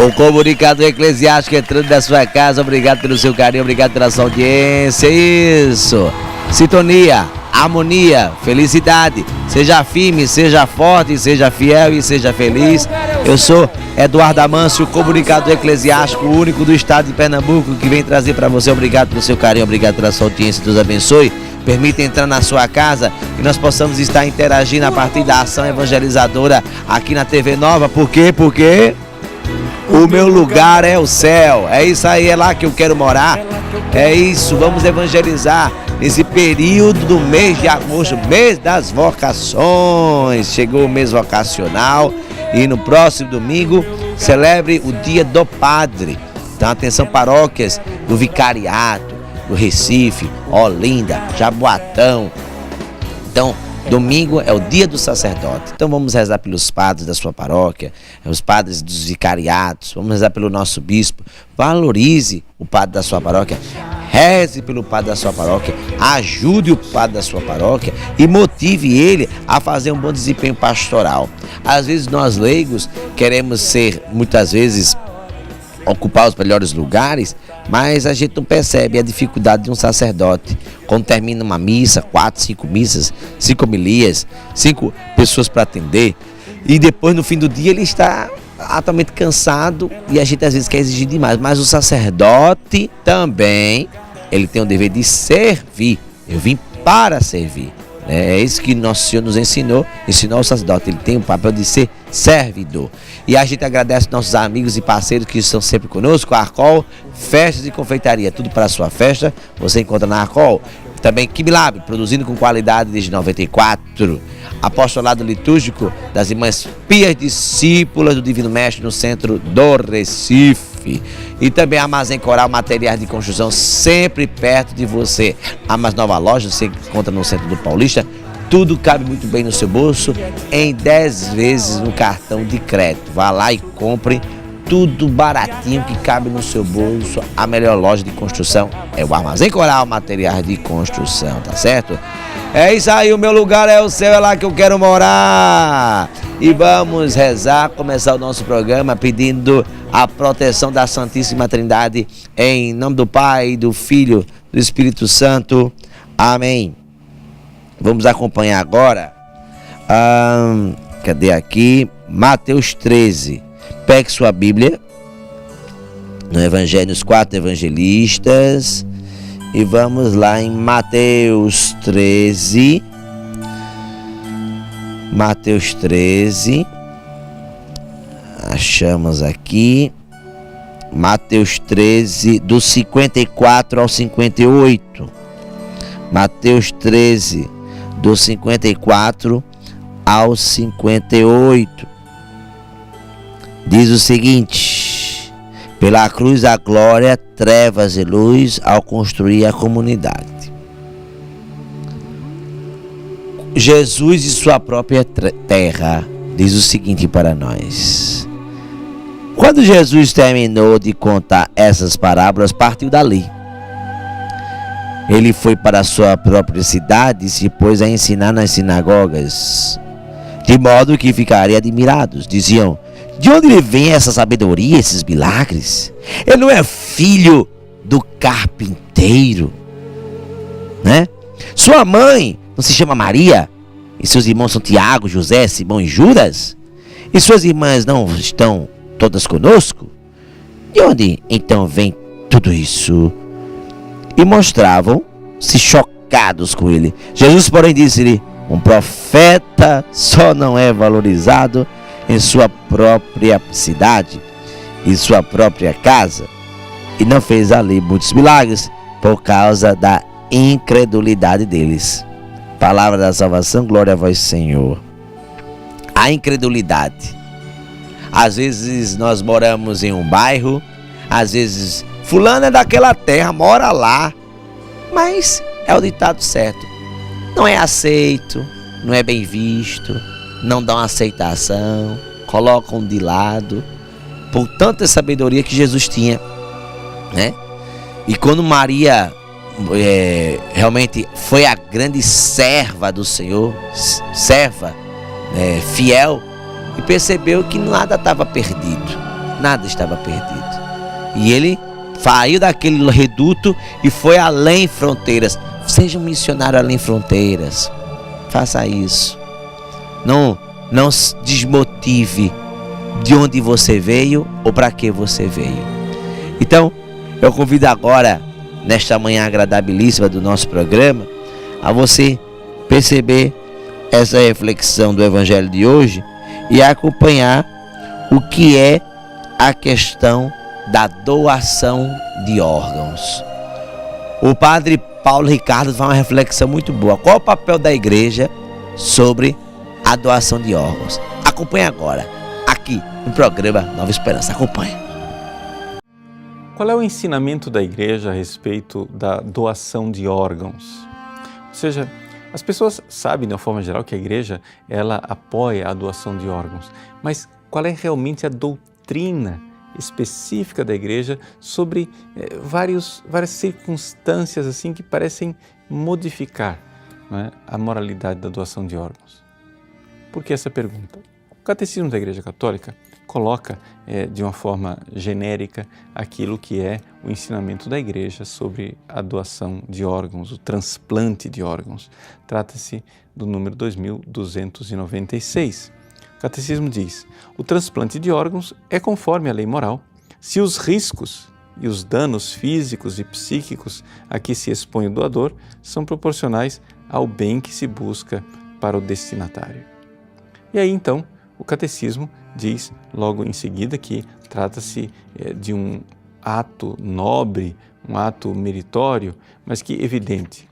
O comunicador eclesiástico entrando na sua casa. Obrigado pelo seu carinho, obrigado pela sua audiência. Isso. Sintonia, harmonia, felicidade. Seja firme, seja forte, seja fiel e seja feliz. Eu sou Eduardo Amâncio, comunicador eclesiástico, o único do estado de Pernambuco, que vem trazer para você. Obrigado pelo seu carinho, obrigado pela sua audiência. Deus abençoe. Permita entrar na sua casa e nós possamos estar interagindo a partir da ação evangelizadora aqui na TV Nova. Por quê? Porque o meu lugar é o céu. É isso aí, é lá que eu quero morar. É isso, vamos evangelizar nesse período do mês de agosto, mês das vocações. Chegou o mês vocacional e no próximo domingo celebre o Dia do Padre. Então, atenção, paróquias do Vicariato, do Recife, Olinda, Jaboatão. Então, domingo é o dia do sacerdote. Então vamos rezar pelos padres da sua paróquia, os padres dos vicariatos, vamos rezar pelo nosso bispo. Valorize o padre da sua paróquia, reze pelo padre da sua paróquia, ajude o padre da sua paróquia e motive ele a fazer um bom desempenho pastoral. Às vezes nós leigos queremos ser, muitas vezes, ocupar os melhores lugares, mas a gente não percebe a dificuldade de um sacerdote. Quando termina uma missa, 4, 5 missas, 5 homilias, 5 pessoas para atender, e depois no fim do dia ele está altamente cansado e a gente às vezes quer exigir demais. Mas o sacerdote também, ele tem o dever de servir. Eu vim para servir. É isso que Nosso Senhor nos ensinou ao sacerdote. Ele tem o papel de ser servidor. E a gente agradece nossos amigos e parceiros que estão sempre conosco. A Arcol, festas e confeitaria, tudo para a sua festa você encontra na Arcol. Também Quimilab, produzindo com qualidade desde 94. Apostolado litúrgico das Irmãs Pias Discípulas do Divino Mestre no centro do Recife. E também Armazém Coral, materiais de construção sempre perto de você. A mais nova loja você encontra no centro do Paulista. Tudo cabe muito bem no seu bolso em 10 vezes no cartão de crédito. Vá lá e compre tudo baratinho que cabe no seu bolso. A melhor loja de construção é o Armazém Coral, materiais de construção, tá certo? É isso aí, o meu lugar é o céu, é lá que eu quero morar. E vamos rezar, começar o nosso programa pedindo a proteção da Santíssima Trindade, em nome do Pai, do Filho, do Espírito Santo. Amém. Vamos acompanhar agora, cadê aqui? Mateus 13. Pegue sua Bíblia, no Evangelho, nos 4 evangelistas, e vamos lá em Mateus 13. Mateus 13. Achamos aqui. Mateus 13, do 54 ao 58. Mateus 13, do 54 ao 58. Diz o seguinte: pela cruz da glória, trevas e luz ao construir a comunidade. Jesus e sua própria terra diz o seguinte para nós. Quando Jesus terminou de contar essas parábolas, partiu dali. Ele foi para a sua própria cidade e se pôs a ensinar nas sinagogas, de modo que ficaria admirados. Diziam: de onde lhe vem essa sabedoria, esses milagres? Ele não é filho do carpinteiro, né? Sua mãe não se chama Maria? E seus irmãos são Tiago, José, Simão e Judas? E suas irmãs não estão todas conosco? De onde então vem tudo isso? E mostravam-se chocados com ele. Jesus, porém, disse-lhe: um profeta só não é valorizado em sua própria cidade e sua própria casa. E não fez ali muitos milagres por causa da incredulidade deles. Palavra da salvação, glória a vós, Senhor. A incredulidade. Às vezes nós moramos em um bairro, às vezes fulano é daquela terra, mora lá, mas é o ditado certo: não é aceito, não é bem visto, não dão aceitação, colocam de lado, por tanta sabedoria que Jesus tinha, né? E quando Maria realmente foi a grande serva do Senhor, fiel, e percebeu que nada estava perdido, nada estava perdido. E ele saiu daquele reduto e foi além fronteiras. Seja um missionário além fronteiras. Faça isso. Não se desmotive de onde você veio ou para que você veio. Então, eu convido agora, nesta manhã agradabilíssima do nosso programa, a você perceber essa reflexão do Evangelho de hoje e acompanhar o que é a questão da doação de órgãos. O padre Paulo Ricardo faz uma reflexão muito boa. Qual é o papel da igreja sobre a doação de órgãos? Acompanhe agora, aqui no programa Nova Esperança. Acompanhe. Qual é o ensinamento da igreja a respeito da doação de órgãos? Ou seja, as pessoas sabem, de uma forma geral, que a igreja ela apoia a doação de órgãos, mas qual é realmente a doutrina específica da igreja sobre várias circunstâncias assim que parecem modificar, não é, a moralidade da doação de órgãos? Por que essa pergunta? O Catecismo da Igreja Católica coloca de uma forma genérica aquilo que é o ensinamento da igreja sobre a doação de órgãos, o transplante de órgãos. Trata-se do número 2296. O Catecismo diz: o transplante de órgãos é conforme a lei moral, se os riscos e os danos físicos e psíquicos a que se expõe o doador são proporcionais ao bem que se busca para o destinatário. E aí então o Catecismo diz logo em seguida que trata-se de um ato nobre, um ato meritório, mas que evidente,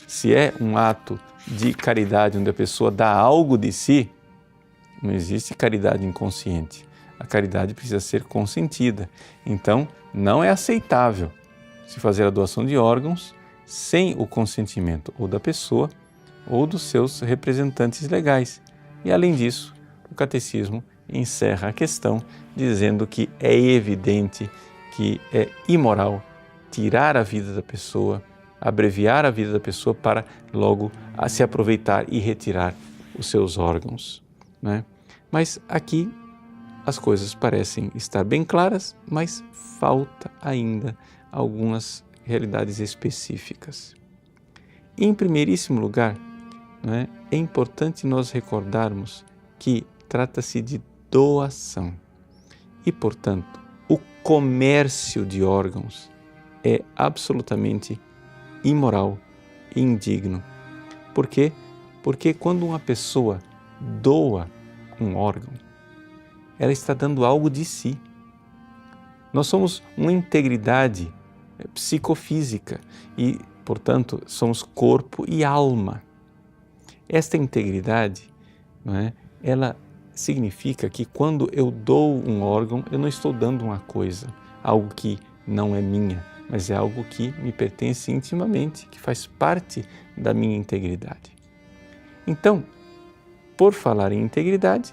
se é um ato de caridade onde a pessoa dá algo de si, não existe caridade inconsciente. A caridade precisa ser consentida. Então, não é aceitável se fazer a doação de órgãos sem o consentimento ou da pessoa ou dos seus representantes legais. E, além disso, o Catecismo encerra a questão dizendo que é evidente que é imoral tirar a vida da pessoa, abreviar a vida da pessoa para logo se aproveitar e retirar os seus órgãos, né? Mas aqui as coisas parecem estar bem claras, mas falta ainda algumas realidades específicas. Em primeiríssimo lugar, né, é importante nós recordarmos que trata-se de doação e, portanto, o comércio de órgãos é absolutamente imoral e indigno. Por quê? Porque quando uma pessoa doa um órgão, ela está dando algo de si. Nós somos uma integridade psicofísica e, portanto, somos corpo e alma. Esta integridade, não é, ela significa que quando eu dou um órgão, eu não estou dando uma coisa, algo que não é minha, mas é algo que me pertence intimamente, que faz parte da minha integridade. Então, por falar em integridade,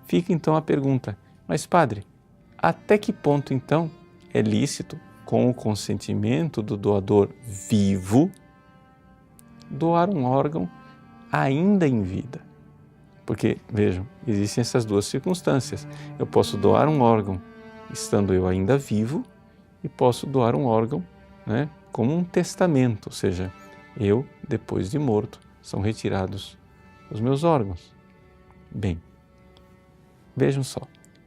fica então a pergunta: mas padre, até que ponto então é lícito, com o consentimento do doador vivo, doar um órgão ainda em vida? Porque, vejam, existem essas duas circunstâncias. Eu posso doar um órgão estando eu ainda vivo e posso doar um órgão, né, como um testamento, ou seja, eu, depois de morto, são retirados os meus órgãos. Bem, vejam só,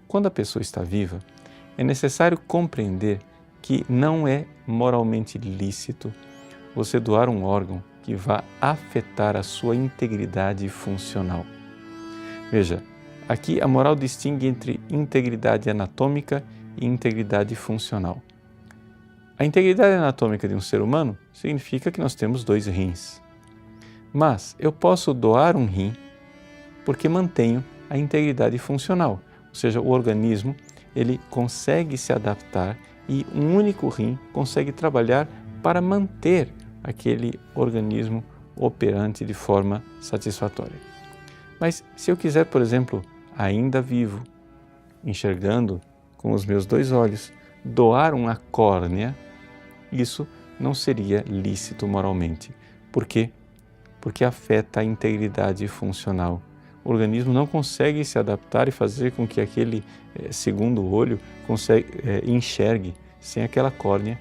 quando a pessoa está viva, é necessário compreender que não é moralmente lícito você doar um órgão que vá afetar a sua integridade funcional. Veja, aqui a moral distingue entre integridade anatômica e integridade funcional. A integridade anatômica de um ser humano significa que nós temos 2 rins. Mas eu posso doar um rim porque mantenho a integridade funcional, ou seja, o organismo ele consegue se adaptar e um único rim consegue trabalhar para manter aquele organismo operante de forma satisfatória. Mas se eu quiser, por exemplo, ainda vivo, enxergando com os meus 2 olhos, doar uma córnea, isso não seria lícito moralmente. Por quê? Porque afeta a integridade funcional, o organismo não consegue se adaptar e fazer com que aquele segundo olho enxergue sem aquela córnea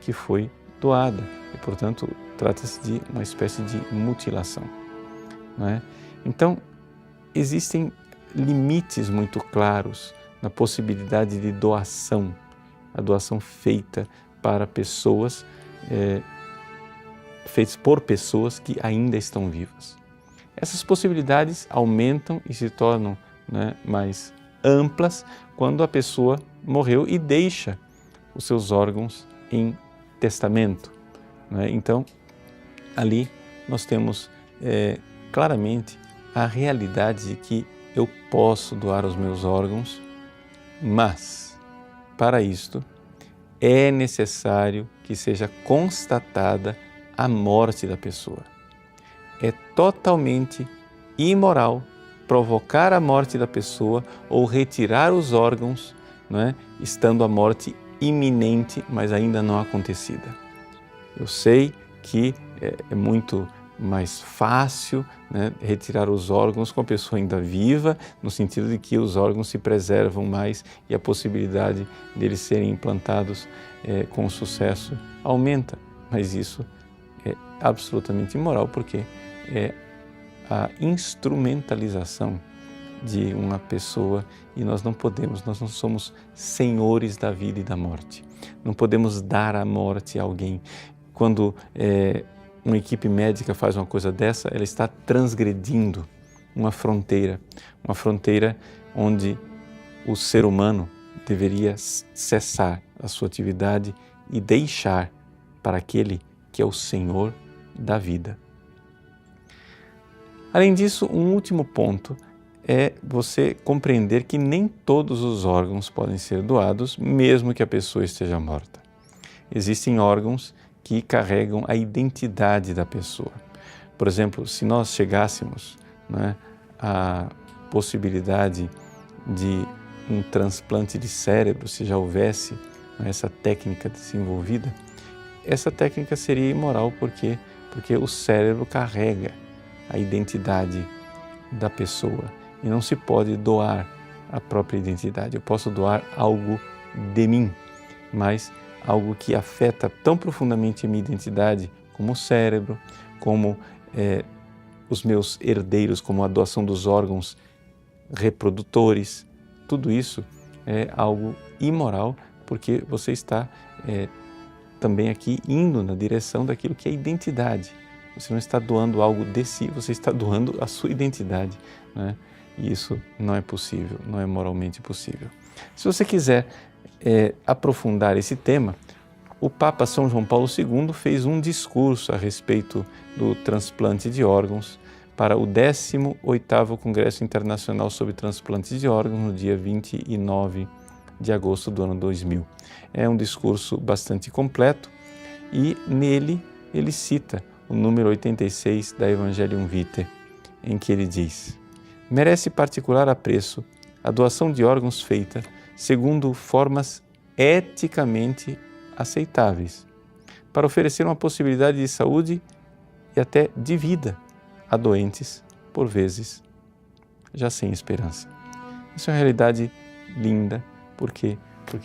que foi doada. E, portanto, trata-se de uma espécie de mutilação, não é? Então, existem limites muito claros na possibilidade de doação, a doação feita para pessoas, feitas por pessoas que ainda estão vivas. Essas possibilidades aumentam e se tornam, né, mais amplas quando a pessoa morreu e deixa os seus órgãos em testamento, né? Então, ali nós temos claramente a realidade de que eu posso doar os meus órgãos, mas, para isto, é necessário que seja constatada a morte da pessoa. É totalmente imoral provocar a morte da pessoa ou retirar os órgãos, não é? Estando a morte iminente, mas ainda não acontecida. Eu sei que é muito mais fácil, né, retirar os órgãos com a pessoa ainda viva, no sentido de que os órgãos se preservam mais e a possibilidade deles serem implantados com sucesso aumenta. Mas isso é absolutamente imoral, porque é a instrumentalização de uma pessoa e nós não somos senhores da vida e da morte. Não podemos dar a morte a alguém. Quando uma equipe médica faz uma coisa dessa, ela está transgredindo uma fronteira onde o ser humano deveria cessar a sua atividade e deixar para aquele que é o Senhor da vida. Além disso, um último ponto é você compreender que nem todos os órgãos podem ser doados, mesmo que a pessoa esteja morta. Existem órgãos que carregam a identidade da pessoa. Por exemplo, se nós chegássemos, né, à possibilidade de um transplante de cérebro, se já houvesse, né, essa técnica desenvolvida, essa técnica seria imoral porque o cérebro carrega a identidade da pessoa e não se pode doar a própria identidade. Eu posso doar algo de mim, mas algo que afeta tão profundamente a minha identidade, como o cérebro, como os meus herdeiros, como a doação dos órgãos reprodutores, tudo isso é algo imoral, porque você está também aqui indo na direção daquilo que é identidade. Você não está doando algo de si, você está doando a sua identidade, né? E isso não é possível, não é moralmente possível. Se você quiser aprofundar esse tema, o Papa São João Paulo II fez um discurso a respeito do transplante de órgãos para o 18º Congresso Internacional sobre Transplantes de Órgãos, no dia 29 de agosto do ano 2000. É um discurso bastante completo e nele ele cita o número 86 da Evangelium Vitae, em que ele diz: merece particular apreço a doação de órgãos feita segundo formas eticamente aceitáveis, para oferecer uma possibilidade de saúde e até de vida a doentes, por vezes, já sem esperança. Isso é uma realidade linda, porque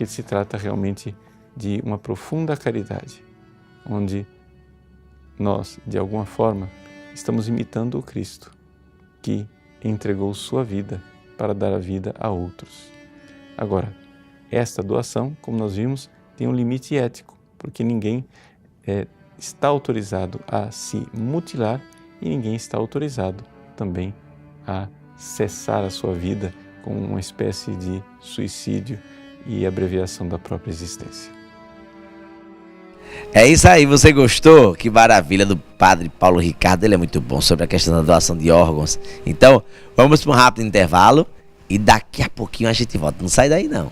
se trata realmente de uma profunda caridade, onde nós, de alguma forma, estamos imitando o Cristo, que entregou sua vida para dar a vida a outros. Agora, esta doação, como nós vimos, tem um limite ético, porque ninguém está autorizado a se mutilar e ninguém está autorizado também a cessar a sua vida com uma espécie de suicídio e abreviação da própria existência. É isso aí, você gostou? Que maravilha do Padre Paulo Ricardo, ele é muito bom sobre a questão da doação de órgãos. Então, vamos para um rápido intervalo e daqui a pouquinho a gente volta. Não sai daí não.